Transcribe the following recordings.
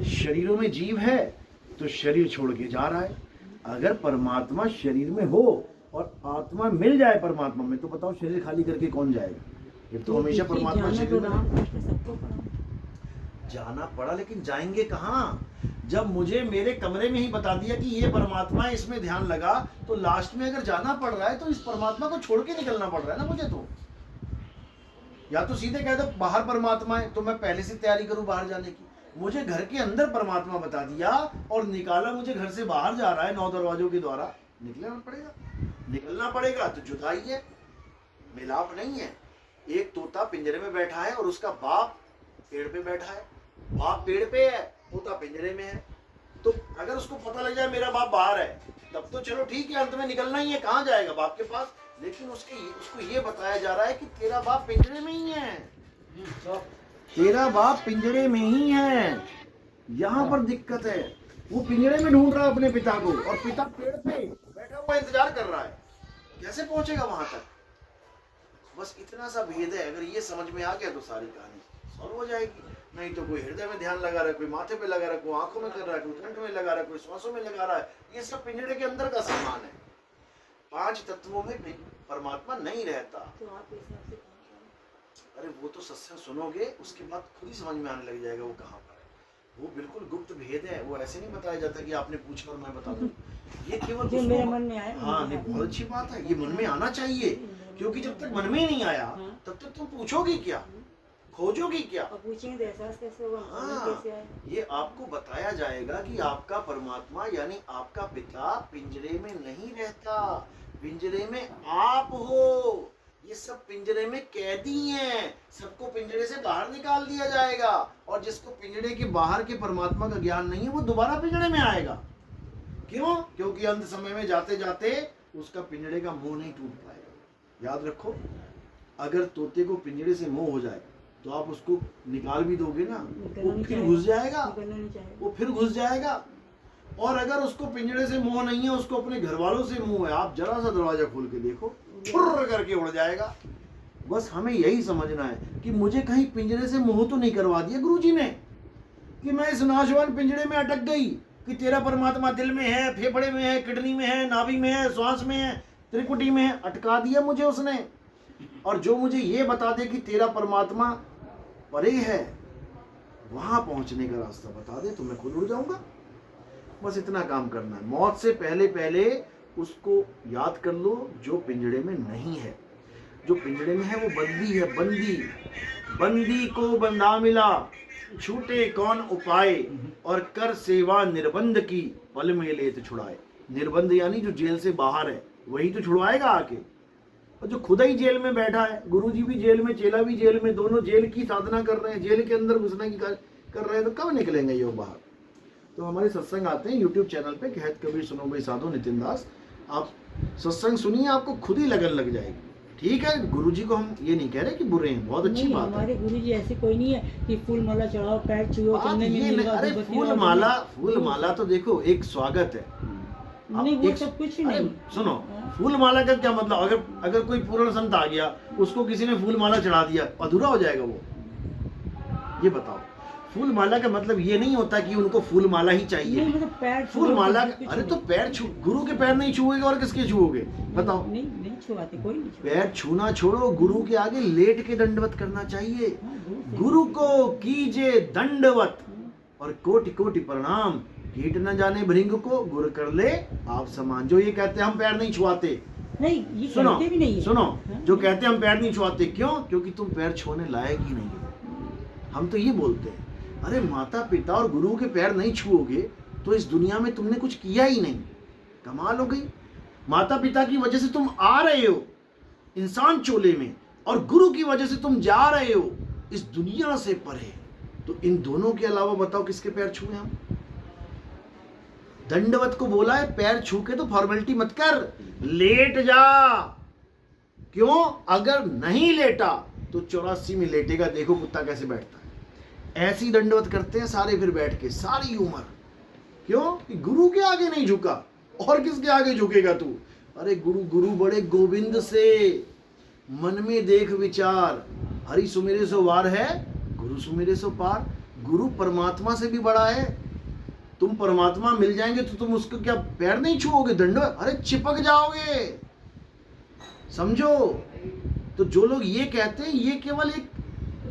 शरीरों में जीव है तो शरीर छोड़ के जा रहा है। अगर परमात्मा शरीर में हो और आत्मा मिल जाए परमात्मा में, तो बताओ शरीर खाली करके कौन जाएगा? ये तो हमेशा परमात्मा शरीर में जाना पड़ा, लेकिन जाएंगे कहाँ? जब मुझे मेरे कमरे में ही बता दिया कि ये परमात्मा है, इसमें ध्यान लगा, तो लास्ट में अगर जाना पड़ रहा है तो इस परमात्मा को छोड़ के निकलना पड़ रहा है ना मुझे। तो या तो सीधे कह दो बाहर परमात्मा है, तो मैं पहले से तैयारी करूं बाहर जाने की। मुझे घर के अंदर परमात्मा बता दिया और निकाला मुझे घर से बाहर जा रहा है 9 दरवाजों के द्वारा, निकलना पड़ेगा। निकलना पड़ेगा तो जुदाई है, मिलाप नहीं है। एक तोता पिंजरे में बैठा है और उसका बाप पेड़ पे बैठा है। बाप पेड़ पे है, तोता पिंजरे में है। तो अगर उसको पता लग जाए मेरा बाप बाहर है, तब तो चलो ठीक है, अंत में निकलना ही है, कहाँ जाएगा? बाप के पास। लेकिन उसको ये बताया जा रहा है कि तेरा बाप पिंजरे में ही है, तेरा बाप पिंजरे में ही है। यहाँ पर दिक्कत है, वो पिंजरे में ढूंढ रहा है अपने पिता को, और पिता पेड़ पे बैठा हुआ इंतजार कर रहा है। कैसे पहुंचेगा वहां तक? बस इतना सा भेद है। अगर ये समझ में आ गया तो सारी कहानी सॉल्व हो जाएगी। नहीं तो कोई हृदय में ध्यान लगा रहा है, कोई माथे पे लगा रहा है, कोई आंखों में कर रहा है, कोई कंठ में लगा रहा है, कोई श्वासों में लगा रहा है। ये सब पिंजरे के अंदर का सामान है। 5 तत्वों में परमात्मा नहीं रहता। अरे वो तो सत्संग सुनोगे, उसके बाद खुद ही समझ में आने लग जाएगा वो कहाँ पर है। वो बिल्कुल गुप्त भेद है। वो ऐसे नहीं बताया जाता कि आपने पूछा और मैं बता दूं। ये केवल जो मेरे मन में आया। हाँ, नहीं, बहुत अच्छी बात है। ये मन में आना चाहिए, क्योंकि जब तक मन में ही नहीं आया तब तक तुम पूछोगी क्या, खोजोगी क्या? पूछेंगे एहसास कैसे होगा? हाँ, ये आपको बताया जाएगा कि आपका परमात्मा यानी आपका पिता पिंजरे में नहीं रहता, पिंजरे में आप हो। ये सब पिंजरे में कैदी हैं, सबको पिंजरे से बाहर निकाल दिया जाएगा। और जिसको पिंजरे के बाहर के परमात्मा का ज्ञान नहीं है, वो दोबारा पिंजरे में आएगा। क्यों? क्योंकि अंत समय में जाते जाते उसका पिंजरे का मोह नहीं टूट पाएगा। याद रखो, अगर तोते को पिंजरे से मोह हो जाए तो आप उसको निकाल भी दोगे ना, वो फिर घुस जाएगा, वो फिर घुस जाएगा। और अगर उसको पिंजरे से मोह नहीं है, उसको अपने घर वालों से मोह है, आप जरा सा दरवाजा खोल के देखो, फुर्र करके उड़ जाएगा। बस हमें यही समझना है कि मुझे कहीं पिंजरे से मोह तो नहीं करवा दिया गुरुजी ने, कि मैं इस नाशवान पिंजरे में अटक गई कि तेरा परमात्मा दिल में है, फेफड़े में है, किडनी में है, नाभि में है, श्वास में है, त्रिकुटी में है। अटका दिया मुझे उसने। और जो मुझे ये बता दे कि तेरा परमात्मा परे है, वहां पहुंचने का रास्ता बता दे, तो मैं खुद उड़ जाऊंगा। बस इतना काम करना है। मौत से पहले पहले उसको याद कर लो जो पिंजड़े में नहीं है। जो पिंजड़े में है वो बंदी है, बंदी। बंदी को बंदा मिला, छूटे कौन उपाय, और कर सेवा निर्बंध की, पल में लेत छुड़ाए। निर्बंध यानी जो जेल से बाहर है, वही तो छुड़वाएगा आके। और जो खुदा ही जेल में बैठा है, गुरुजी भी जेल में, चेला भी जेल में, दोनों जेल की साधना कर रहे हैं, जेल के अंदर घुसने की कर रहे हैं, तो कब निकलेंगे ये बाहर? तो हमारे सत्संग आते हैं यूट्यूब चैनल पे, कहत कबीर सुनो भाई साधो नितिन दास। आप सत्संग सुनिए, आपको खुद ही लगन लग जाएगी। ठीक है, गुरुजी को हम ये नहीं कह रहे कि बुरे हैं, बहुत अच्छी बात है। हमारे गुरुजी ऐसे कोई नहीं है कि फूल माला चढ़ाओ, पैर छुओ, चलने में नहीं। अरे फूल माला तो देखो एक स्वागत है, नहीं वो सब कुछ नहीं। सुनो, फूल माला का क्या मतलब? अगर कोई पूर्ण संत आ गया, उसको किसी ने फूल माला चढ़ा दिया, अधूरा हो जाएगा वो? ये बताओ। फूल माला का मतलब ये नहीं होता कि उनको फूल माला ही चाहिए। मतलब पैर फूल माला, अरे तो पैर छू, गुरु के पैर नहीं छुओगे और किसके छुओगे बताओ? नहीं छुआते, कोई नहीं। पैर छूना छोड़ो, गुरु के आगे लेट के दंडवत करना चाहिए। गुरु को कीजिए दंडवत और कोटि कोटि प्रणाम, कीट न जाने भृंग को गुरु कर ले आप समान। जो ये कहते हैं हम पैर नहीं छुआते, नहीं, ये सुनो कहते भी नहीं। सुनो, जो कहते हैं हम पैर नहीं छुआते, क्यों? क्योंकि तुम पैर छूने लायक ही नहीं हो। हम तो ये बोलते हैं, अरे माता पिता और गुरु के पैर नहीं छुओगे तो इस दुनिया में तुमने कुछ किया ही नहीं। कमाल हो गई। माता पिता की वजह से तुम आ रहे हो इंसान चोले में, और गुरु की वजह से तुम जा रहे हो इस दुनिया से परे। तो इन दोनों के अलावा बताओ किसके पैर छुए हम? दंडवत को बोला है, पैर छू के तो फॉर्मेलिटी मत कर, लेट जा। क्यों? अगर नहीं लेटा तो 84 में लेटेगा। देखो कुत्ता कैसे बैठता है, ऐसी दंडवत करते हैं सारे, फिर बैठ के सारी उम्र। क्यों? कि गुरु के आगे नहीं झुका, और किसके आगे झुकेगा तू? अरे गुरु बड़े गोविंद से, मन में देख विचार, हरि सुमेरे सो वार है, गुरु सुमेरे सो पार। गुरु परमात्मा से भी बड़ा है। तुम परमात्मा मिल जाएंगे तो तुम उसको क्या पैर नहीं छुओगे, दंडवत, अरे चिपक जाओगे, समझो। तो जो लोग ये कहते हैं ये केवल एक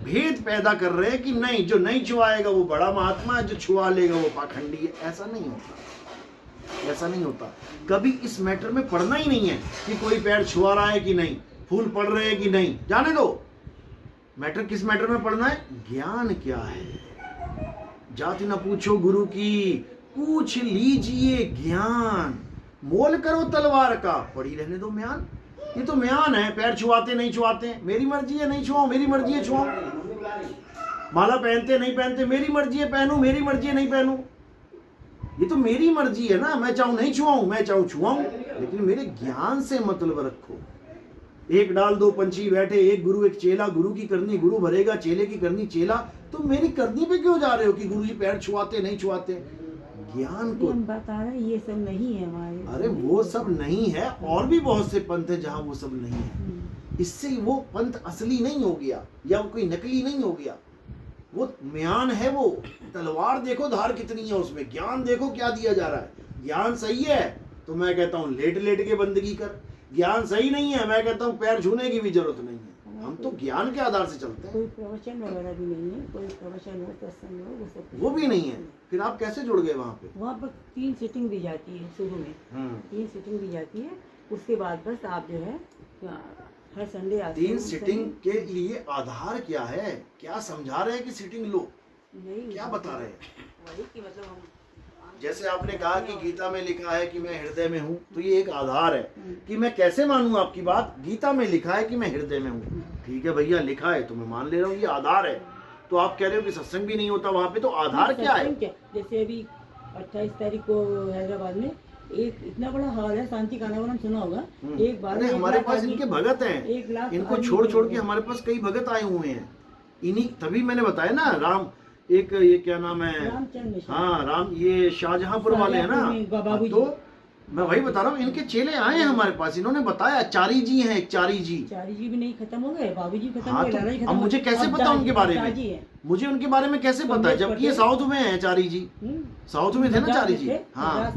भेद पैदा कर रहे हैं कि नहीं, जो नहीं छुआएगा वो बड़ा महात्मा है, जो छुआ लेगा वो पाखंडी है। ऐसा नहीं होता, ऐसा नहीं होता। कभी इस मैटर में पढ़ना ही नहीं है कि कोई पैर छुआ रहा है कि नहीं, फूल पड़ रहे हैं कि नहीं, जाने दो। मैटर किस मैटर में पढ़ना है, ज्ञान क्या है। जाति न पूछो गुरु की, पूछ लीजिए ज्ञान। मोल करो तलवार का, पड़ी रहने दो म्यान। ये तो म्यान है, पैर छुआते नहीं छुआते, मेरी मर्जी है नहीं छुआऊं, मेरी मर्जी है छुआऊं। माला पहनते नहीं पहनते, मेरी मर्जी है पहनूं, मेरी मर्जी है नहीं पहनूं। ये तो मेरी मर्जी है ना, मैं चाहूं नहीं छुआऊं, मैं चाहूं छुआऊं, लेकिन मेरे ज्ञान से मतलब रखो। एक डाल दो पंछी बैठे, एक गुरु एक चेला, गुरु की करनी गुरु भरेगा, चेले की करनी चेला। तुम मेरी करनी पे क्यों जा रहे हो कि गुरु जी पैर छुआते नहीं छुआते। ज्ञान को हम बता रहे हैं ये सब नहीं है हमारे। अरे वो सब नहीं है, और भी बहुत से पंथ है जहाँ वो सब नहीं है। इससे वो पंथ असली नहीं हो गया या वो कोई नकली नहीं हो गया, वो म्यान है। वो तलवार देखो धार कितनी है उसमें, ज्ञान देखो क्या दिया जा रहा है। ज्ञान सही है तो मैं कहता हूँ लेट लेट के बंदगी कर, ज्ञान सही नहीं है मैं कहता हूँ पैर छूने की भी जरूरत नहीं है। हम तो ज्ञान के आधार से चलते हैं। कोई प्रवचन वगैरह भी नहीं है, कोई प्रवचन हो सत्संग हो वो सब वो भी नहीं है। फिर आप कैसे जुड़ गए वहाँ पे? वहाँ पर 3 सीटिंग दी जाती है शुरू में, 3 सीटिंग दी जाती है। उसके बाद बस आप जो है हर संडे आते 3 सीटिंग के लिए आधार क्या है, क्या समझा रहे हैं कि सीटिंग लो, नहीं क्या बता रहे हैं? वही कि मतलब हम जैसे आपने कहा कि गीता में लिखा है कि मैं हृदय में हूँ, तो ये एक आधार है कि मैं कैसे मानूं आपकी बात। गीता में लिखा है कि मैं हृदय में हूँ, ठीक है भैया लिखा है तो मैं मान ले रहा हूँ, ये आधार है। तो आप कह रहे हो कि सत्संग भी नहीं होता वहाँ पे, तो आधार क्या है? जैसे अभी 28 तारीख को हैदराबाद में एक इतना बड़ा हॉल है, शांति कानावरम सुना होगा। एक बार अरे हमारे पास इनके भगत हैं, 1 लाख इनको छोड़ छोड़ के हमारे पास कई भगत आए हुए हैं। इन्हीं तभी मैंने बताया ना, राम एक ये क्या नाम है, रामचंद्र, हाँ राम, ये शाहजहांपुर वाले हैं ना, तो मैं वही बता रहा हूँ, इनके चेले आए हैं हमारे पास, इन्होंने बताया। चारी जी हैं, एक चारी जी भी नहीं खत्म हो गए, बाबू जी खत्म हाँ, हो गए, तो अब मुझे कैसे पता उनके बारे में, मुझे उनके बारे में कैसे पता है, जबकि ये साउथ में है चारी जी, साउथ में थे ना चारी जी, हाँ।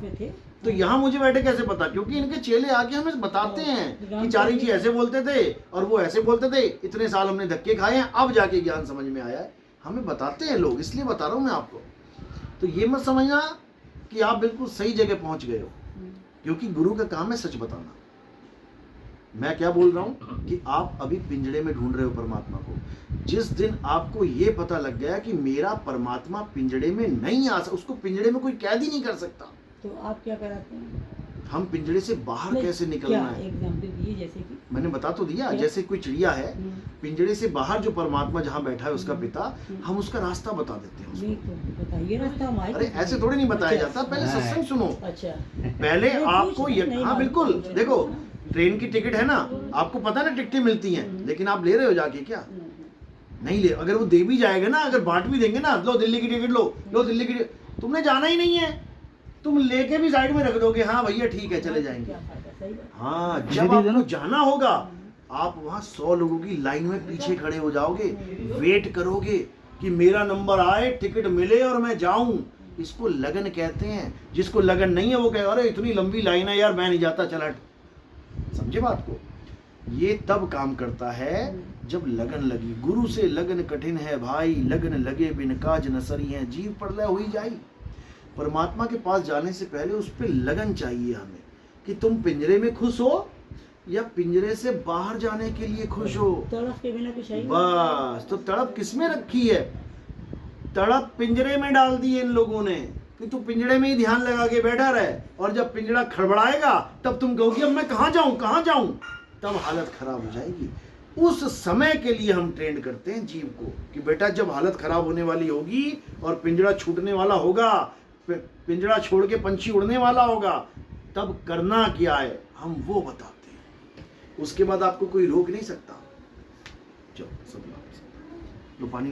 तो यहाँ मुझे बैठे कैसे पता, क्योंकि इनके चेले आके हमें बताते हैं कि चारी जी ऐसे बोलते थे और वो ऐसे बोलते थे, इतने साल हमने धक्के खाए हैं, अब जाके ज्ञान समझ में आया है। हमें बताते हैं लोग, इसलिए बता रहा हूँ मैं आपको। तो ये मत समझना कि आप बिल्कुल सही जगह पहुंच गए हो, क्योंकि गुरु का काम है सच बताना। मैं क्या बोल रहा हूँ कि आप अभी पिंजड़े में ढूंढ रहे हो परमात्मा को। जिस दिन आपको ये पता लग गया कि मेरा परमात्मा पिंजड़े में नहीं आ सकता, उसको पिंजड़े में कोई कैद ही नहीं कर सकता, तो आप क्या कराते हैं? हम पिंजड़े से बाहर कैसे निकलना है, एग्जाम्पल दिए जैसे कि मैंने बता तो दिया। जैसे कोई चिड़िया है, पिंजड़े से बाहर जो परमात्मा जहाँ बैठा है उसका पिता, हम उसका रास्ता बता देते हैं उसको। बताइए रास्ता हमारे। अरे ऐसे थोड़ी नहीं बताया जाता, पहले सत्संग सुनो। अच्छा, पहले आपको हाँ बिल्कुल, देखो ट्रेन की टिकट है ना, आपको पता है ना टिकटें मिलती हैं, लेकिन आप ले रहे हो जाके क्या? नहीं ले। अगर वो दे भी जाएगा ना, अगर बांट भी देंगे ना, लो दिल्ली की टिकट, लो दिल्ली की टिकट, तुमने जाना ही नहीं है, तुम लेके भी साइड में रख दोगे, हाँ भैया ठीक है चले जाएंगे। हाँ, जब आपको जाना होगा आप वहाँ 100 लोगों की लाइन में पीछे खड़े हो जाओगे, वेट करोगे कि मेरा नंबर आए, टिकट मिले और मैं जाऊं। इसको लगन कहते हैं। जिसको लगन नहीं है वो कहे अरे इतनी लंबी लाइन है यार, मैं नहीं जाता, चल हट। समझे बात को? ये तब काम करता है जब लगन लगी। गुरु से लगन कठिन है भाई, लगन लगे बिन काज न सरी है, जीव प्रलय हुई जाई। परमात्मा के पास जाने से पहले उस पर लगन चाहिए हमें, कि तुम पिंजरे में खुश हो या पिंजरे से बाहर जाने के लिए खुश हो। तड़प के बिना कुछ है बस, तो तड़प किसमें रखी है? तड़प पिंजरे में डाल दी है इन लोगों ने कि तू पिंजरे में ही ध्यान लगा के बैठा रहे, और जब पिंजरा खड़बड़ाएगा तब तुम कहोगे अब मैं कहाँ जाऊं, तब हालत खराब हो जाएगी। उस समय के लिए हम ट्रेंड करते हैं जीव को कि बेटा जब हालत खराब होने वाली होगी और पिंजरा छूटने वाला होगा, पिंजरा छोड़ के पंछी उड़ने वाला होगा, तब करना क्या है हम वो बताते हैं। उसके बाद आपको कोई रोक नहीं सकता। चलो सब लो पानी।